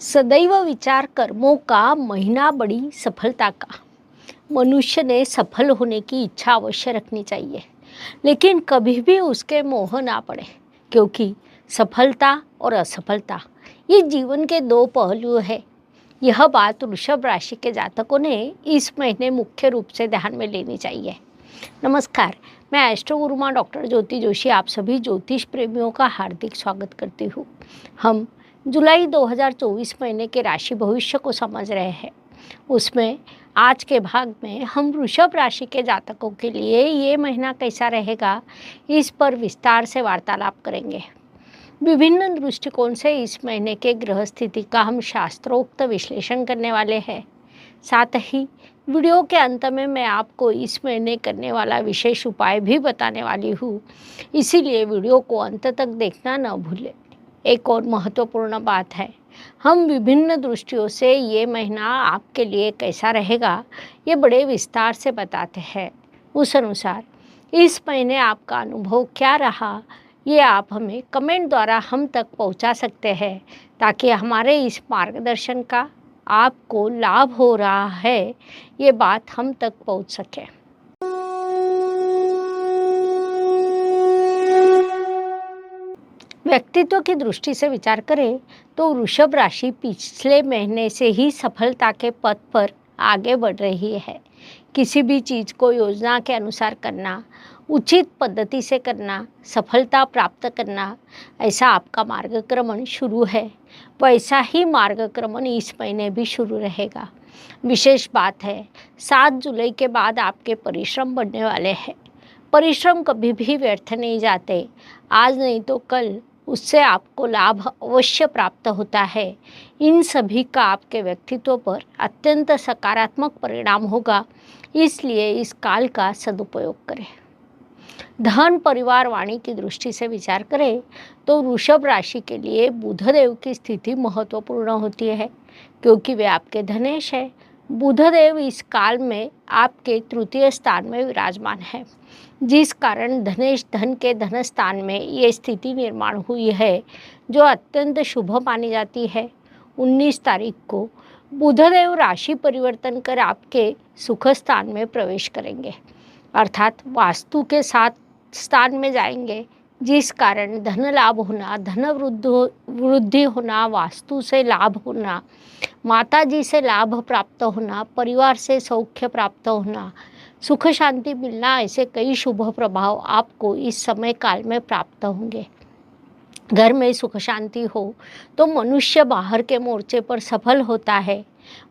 सदैव विचार कर्मों का महीना बड़ी सफलता का। मनुष्य ने सफल होने की इच्छा अवश्य रखनी चाहिए, लेकिन कभी भी उसके मोह ना पड़े, क्योंकि सफलता और असफलता ये जीवन के दो पहलू हैं। यह बात वृषभ राशि के जातकों ने इस महीने मुख्य रूप से ध्यान में लेनी चाहिए। नमस्कार, मैं एस्ट्रो गुरुमा डॉक्टर ज्योति जोशी आप सभी ज्योतिष प्रेमियों का हार्दिक स्वागत करती हूँ। हम जुलाई 2024 महीने के राशि भविष्य को समझ रहे हैं। उसमें आज के भाग में हम वृषभ राशि के जातकों के लिए ये महीना कैसा रहेगा, इस पर विस्तार से वार्तालाप करेंगे। विभिन्न दृष्टिकोण से इस महीने के ग्रह स्थिति का हम शास्त्रोक्त विश्लेषण करने वाले हैं। साथ ही वीडियो के अंत में मैं आपको इस महीने करने वाला विशेष उपाय भी बताने वाली हूँ, इसीलिए वीडियो को अंत तक देखना न भूलें। एक और महत्वपूर्ण बात है, हम विभिन्न दृष्टियों से ये महीना आपके लिए कैसा रहेगा ये बड़े विस्तार से बताते हैं। उस अनुसार इस महीने आपका अनुभव क्या रहा, ये आप हमें कमेंट द्वारा हम तक पहुंचा सकते हैं, ताकि हमारे इस मार्गदर्शन का आपको लाभ हो रहा है ये बात हम तक पहुंच सके। व्यक्तित्व की दृष्टि से विचार करें तो वृषभ राशि पिछले महीने से ही सफलता के पथ पर आगे बढ़ रही है। किसी भी चीज़ को योजना के अनुसार करना, उचित पद्धति से करना, सफलता प्राप्त करना, ऐसा आपका मार्गक्रमण शुरू है। वैसा ही मार्गक्रमण इस महीने भी शुरू रहेगा। विशेष बात है, 7 जुलाई के बाद आपके परिश्रम बढ़ने वाले हैं। परिश्रम कभी भी व्यर्थ नहीं जाते। आज नहीं तो कल उससे आपको लाभ अवश्य प्राप्त होता है। इन सभी का आपके व्यक्तित्व पर अत्यंत सकारात्मक परिणाम होगा, इसलिए इस काल का सदुपयोग करें। धन परिवार वाणी की दृष्टि से विचार करें तो वृषभ राशि के लिए बुधदेव की स्थिति महत्वपूर्ण होती है, क्योंकि वे आपके धनेश है। बुधदेव इस काल में आपके तृतीय स्थान में विराजमान है, जिस कारण धनेश धन के धन स्थान में ये स्थिति निर्माण हुई है, जो अत्यंत शुभ मानी जाती है। 19 तारीख को बुधदेव राशि परिवर्तन कर आपके सुख स्थान में प्रवेश करेंगे, अर्थात वास्तु के साथ स्थान में जाएंगे, जिस कारण धन लाभ होना, धन वृद्धि होना, वास्तु से लाभ होना, माता जी से लाभ प्राप्त होना, परिवार से सौख्य प्राप्त होना, सुख शांति मिलना, ऐसे कई शुभ प्रभाव आपको इस समय काल में प्राप्त होंगे। घर में सुख शांति हो तो मनुष्य बाहर के मोर्चे पर सफल होता है,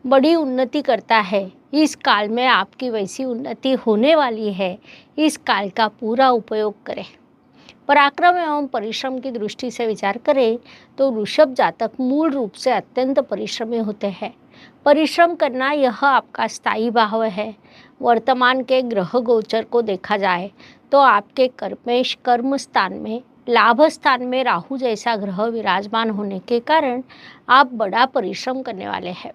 बड़ी उन्नति करता है। इस काल में आपकी वैसी उन्नति होने वाली है। इस काल का पूरा उपयोग करें। पराक्रम एवं परिश्रम की दृष्टि से विचार करें तो वृषभ जातक मूल रूप से अत्यंत परिश्रमी होते हैं। परिश्रम करना यह आपका स्थायी भाव है। वर्तमान के ग्रह गोचर को देखा जाए तो आपके कर्मेश कर्म स्थान में, लाभ स्थान में राहु जैसा ग्रह विराजमान होने के कारण आप बड़ा परिश्रम करने वाले हैं।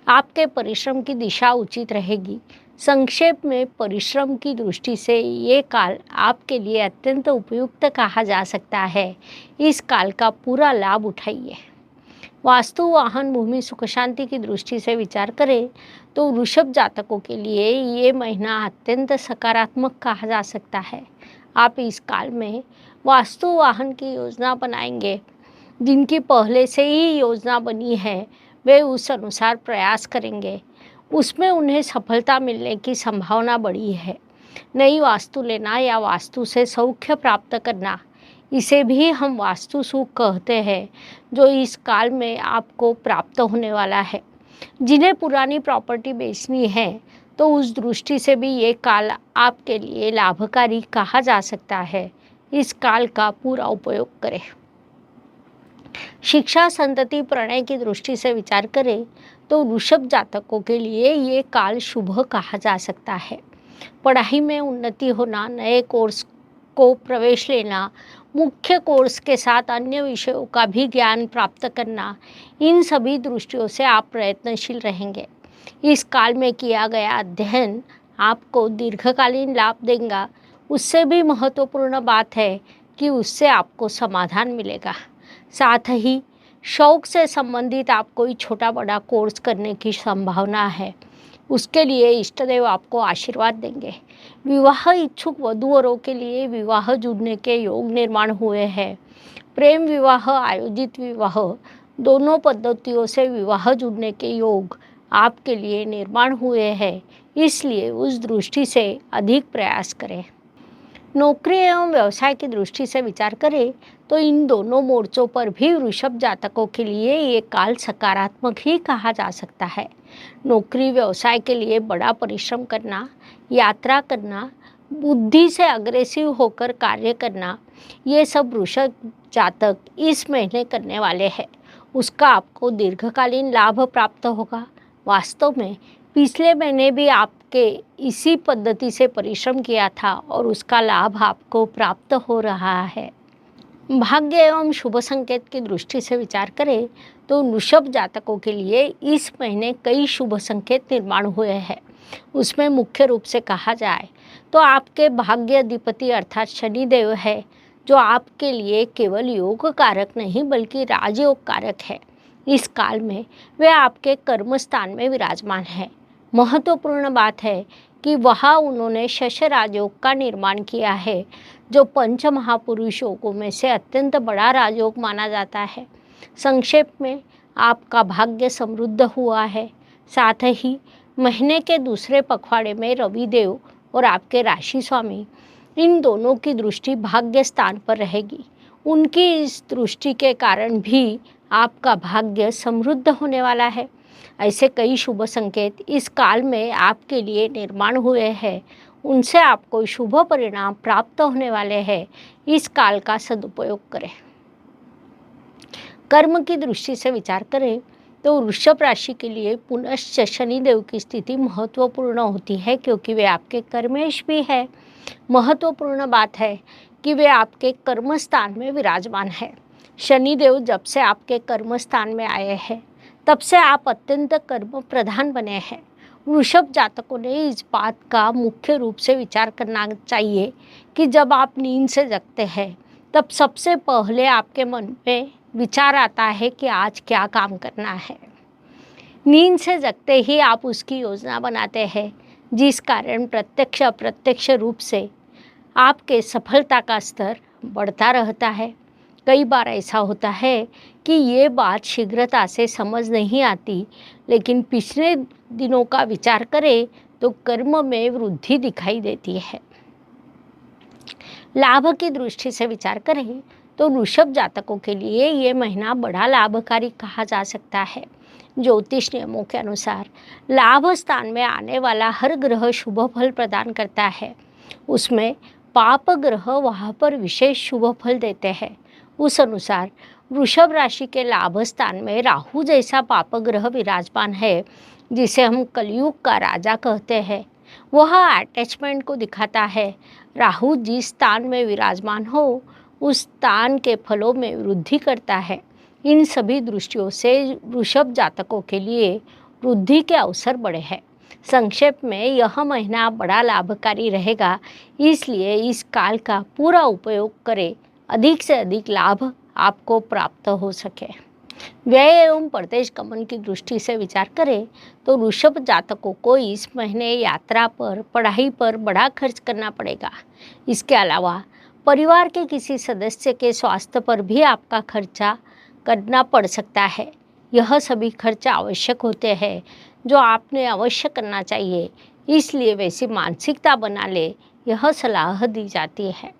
आपके परिश्रम की दिशा उचित रहेगी। संक्षेप में परिश्रम की दृष्टि से ये काल आपके लिए अत्यंत उपयुक्त कहा जा सकता है। इस काल का पूरा लाभ उठाइए। वास्तु वाहन भूमि सुख शांति की दृष्टि से विचार करें तो वृषभ जातकों के लिए ये महीना अत्यंत सकारात्मक कहा जा सकता है। आप इस काल में वास्तु वाहन की योजना बनाएंगे। जिनकी पहले से ही योजना बनी है वे उस अनुसार प्रयास करेंगे, उसमें उन्हें सफलता मिलने की संभावना बड़ी है। नई वास्तु लेना या वास्तु से सौख्य प्राप्त करना, इसे भी हम वास्तु सुख कहते हैं, जो इस काल में आपको प्राप्त होने वाला है। जिन्हें पुरानी प्रॉपर्टी बेचनी है तो उस दृष्टि से भी ये काल आपके लिए लाभकारी कहा जा सकता है। इस काल का पूरा उपयोग करें। शिक्षा संतति प्रणय की दृष्टि से विचार करें तो वृषभ जातकों के लिए ये काल शुभ कहा जा सकता है। पढ़ाई में उन्नति होना, नए कोर्स को प्रवेश लेना, मुख्य कोर्स के साथ अन्य विषयों का भी ज्ञान प्राप्त करना, इन सभी दृष्टियों से आप प्रयत्नशील रहेंगे। इस काल में किया गया अध्ययन आपको दीर्घकालीन लाभ देगा। उससे भी महत्वपूर्ण बात है कि उससे आपको समाधान मिलेगा। साथ ही शौक से संबंधित आप कोई छोटा बड़ा कोर्स करने की संभावना है, उसके लिए इष्टदेव आपको आशीर्वाद देंगे। विवाह इच्छुक वधूवरों के लिए विवाह जुड़ने के योग निर्माण हुए हैं। प्रेम विवाह, आयोजित विवाह, दोनों पद्धतियों से विवाह जुड़ने के योग आपके लिए निर्माण हुए हैं, इसलिए उस दृष्टि से अधिक प्रयास करें। नौकरी एवं व्यवसाय की दृष्टि से विचार करें तो इन दोनों मोर्चों पर भी वृषभ जातकों के लिए ये काल सकारात्मक ही कहा जा सकता है। नौकरी व्यवसाय के लिए बड़ा परिश्रम करना, यात्रा करना, बुद्धि से अग्रेसिव होकर कार्य करना, ये सब वृषभ जातक इस महीने करने वाले हैं। उसका आपको दीर्घकालीन लाभ प्राप्त होगा। वास्तव में पिछले महीने भी आपके इसी पद्धति से परिश्रम किया था और उसका लाभ आपको प्राप्त हो रहा है। भाग्य एवं शुभ संकेत की दृष्टि से विचार करें तो वृषभ जातकों के लिए इस महीने कई शुभ संकेत निर्माण हुए हैं। उसमें मुख्य रूप से कहा जाए तो आपके भाग्य अधिपति अर्थात शनिदेव है, जो आपके लिए केवल योग कारक नहीं बल्कि राजयोग कारक है। इस काल में वे आपके कर्म स्थान में विराजमान है। महत्वपूर्ण बात है कि वहाँ उन्होंने शश राजयोग का निर्माण किया है, जो पंच महापुरुष योगों में से अत्यंत बड़ा राजयोग माना जाता है। संक्षेप में आपका भाग्य समृद्ध हुआ है। साथ ही महीने के दूसरे पखवाड़े में रविदेव और आपके राशि स्वामी, इन दोनों की दृष्टि भाग्य स्थान पर रहेगी। उनकी इस दृष्टि के कारण भी आपका भाग्य समृद्ध होने वाला है। ऐसे कई शुभ संकेत इस काल में आपके लिए निर्माण हुए हैं, उनसे आपको शुभ परिणाम प्राप्त होने वाले हैं। इस काल का सदुपयोग करें। कर्म की दृष्टि से विचार करें तो वृषभ राशि के लिए पुनश्च शनिदेव की स्थिति महत्वपूर्ण होती है, क्योंकि वे आपके कर्मेश भी है। महत्वपूर्ण बात है कि वे आपके कर्म स्थान में विराजमान है। शनिदेव जब से आपके कर्म स्थान में आए हैं, तब से आप अत्यंत कर्म प्रधान बने हैं। वृषभ जातकों ने इस बात का मुख्य रूप से विचार करना चाहिए कि जब आप नींद से जगते हैं, तब सबसे पहले आपके मन में विचार आता है कि आज क्या काम करना है। नींद से जगते ही आप उसकी योजना बनाते हैं, जिस कारण प्रत्यक्ष अप्रत्यक्ष रूप से आपके सफलता का स्तर बढ़ता रहता है। कई बार ऐसा होता है कि ये बात शीघ्रता से समझ नहीं आती, लेकिन पिछले दिनों का विचार करें तो कर्म में वृद्धि दिखाई देती है। लाभ की दृष्टि से विचार करें तो वृषभ जातकों के लिए ये महीना बड़ा लाभकारी कहा जा सकता है। ज्योतिष नियमों के अनुसार लाभ स्थान में आने वाला हर ग्रह शुभ फल प्रदान करता है। उसमें पाप ग्रह वहाँ पर विशेष शुभ फल देते हैं। उस अनुसार वृषभ राशि के लाभ स्थान में राहु जैसा पाप ग्रह विराजमान है, जिसे हम कलयुग का राजा कहते हैं। वह अटैचमेंट को दिखाता है। राहु जिस स्थान में विराजमान हो, उस स्थान के फलों में वृद्धि करता है। इन सभी दृष्टियों से वृषभ जातकों के लिए वृद्धि के अवसर बढ़े हैं। संक्षेप में यह महीना बड़ा लाभकारी रहेगा, इसलिए इस काल का पूरा उपयोग करें, अधिक से अधिक लाभ आपको प्राप्त हो सके। व्यय एवं परदेश गमन की दृष्टि से विचार करें तो वृषभ जातकों को इस महीने यात्रा पर, पढ़ाई पर बड़ा खर्च करना पड़ेगा। इसके अलावा परिवार के किसी सदस्य के स्वास्थ्य पर भी आपका खर्चा करना पड़ सकता है। यह सभी खर्चा आवश्यक होते हैं, जो आपने अवश्य करना चाहिए, इसलिए वैसी मानसिकता बना ले, यह सलाह दी जाती है।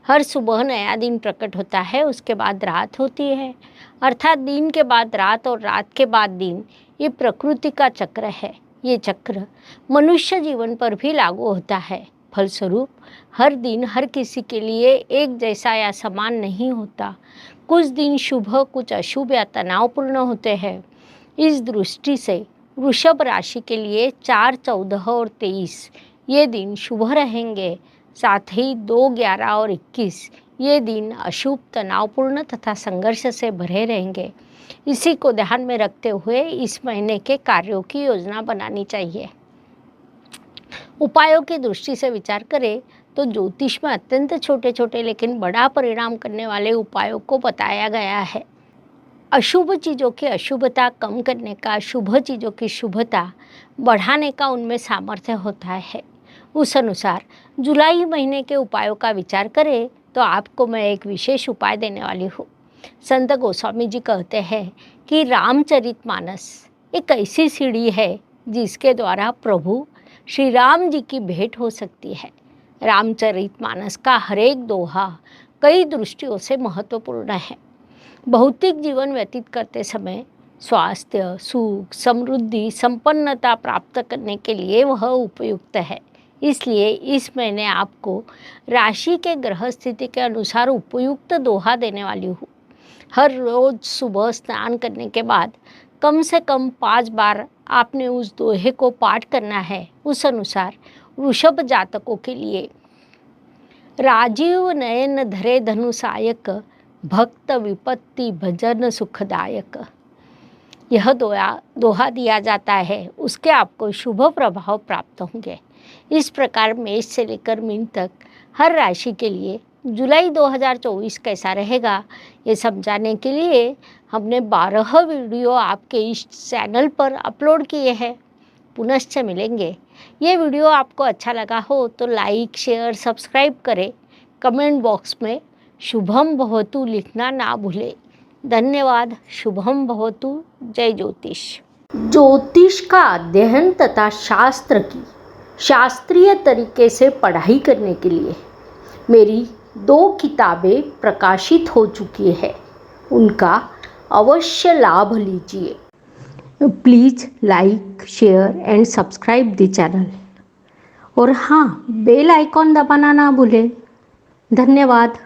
हर सुबह नया दिन प्रकट होता है, उसके बाद रात होती है, अर्थात दिन के बाद रात और रात के बाद दिन। ये प्रकृति का चक्र है। ये चक्र मनुष्य जीवन पर भी लागू होता है। फलस्वरूप हर दिन हर किसी के लिए एक जैसा या समान नहीं होता। कुछ दिन शुभ, कुछ अशुभ या तनावपूर्ण होते हैं। इस दृष्टि से वृषभ राशि के लिए 4, 14 और 23 ये दिन शुभ रहेंगे। साथ ही 2, 11 और 21 ये दिन अशुभ, तनावपूर्ण तथा संघर्ष से भरे रहेंगे। इसी को ध्यान में रखते हुए इस महीने के कार्यों की योजना बनानी चाहिए। उपायों की दृष्टि से विचार करें तो ज्योतिष में अत्यंत छोटे छोटे लेकिन बड़ा परिणाम करने वाले उपायों को बताया गया है। अशुभ चीज़ों की अशुभता कम करने का, शुभ चीज़ों की शुभता बढ़ाने का उनमें सामर्थ्य होता है। उस अनुसार जुलाई महीने के उपायों का विचार करें तो आपको मैं एक विशेष उपाय देने वाली हूँ। संत गोस्वामी जी कहते हैं कि रामचरितमानस एक ऐसी सीढ़ी है जिसके द्वारा प्रभु श्री राम जी की भेंट हो सकती है। रामचरितमानस का हर एक दोहा कई दृष्टियों से महत्वपूर्ण है। भौतिक जीवन व्यतीत करते समय स्वास्थ्य, सुख, समृद्धि, संपन्नता प्राप्त करने के लिए वह उपयुक्त है। इसलिए इस महीने आपको राशि के ग्रह स्थिति के अनुसार उपयुक्त दोहा देने वाली हूँ। हर रोज सुबह स्नान करने के बाद कम से कम 5 बार आपने उस दोहे को पाठ करना है। उस अनुसार वृषभ जातकों के लिए राजीव नयन धरे धनुषायक, भक्त विपत्ति भजन सुखदायक, यह दोहा दिया जाता है, उसके आपको शुभ प्रभाव प्राप्त होंगे। इस प्रकार मेष से लेकर मीन तक हर राशि के लिए जुलाई 2024 कैसा रहेगा, ये समझाने के लिए हमने 12 वीडियो आपके इस चैनल पर अपलोड किए हैं। पुनश्च मिलेंगे। ये वीडियो आपको अच्छा लगा हो तो लाइक, शेयर, सब्सक्राइब करें। कमेंट बॉक्स में शुभम भवतु लिखना ना भूलें। धन्यवाद। शुभम भवतु। जय ज्योतिष। ज्योतिष का अध्ययन तथा शास्त्र की शास्त्रीय तरीके से पढ़ाई करने के लिए मेरी 2 किताबें प्रकाशित हो चुकी है, उनका अवश्य लाभ लीजिए। Please like, share and subscribe the channel. और हाँ, बेल आइकॉन दबाना ना भूलें। धन्यवाद।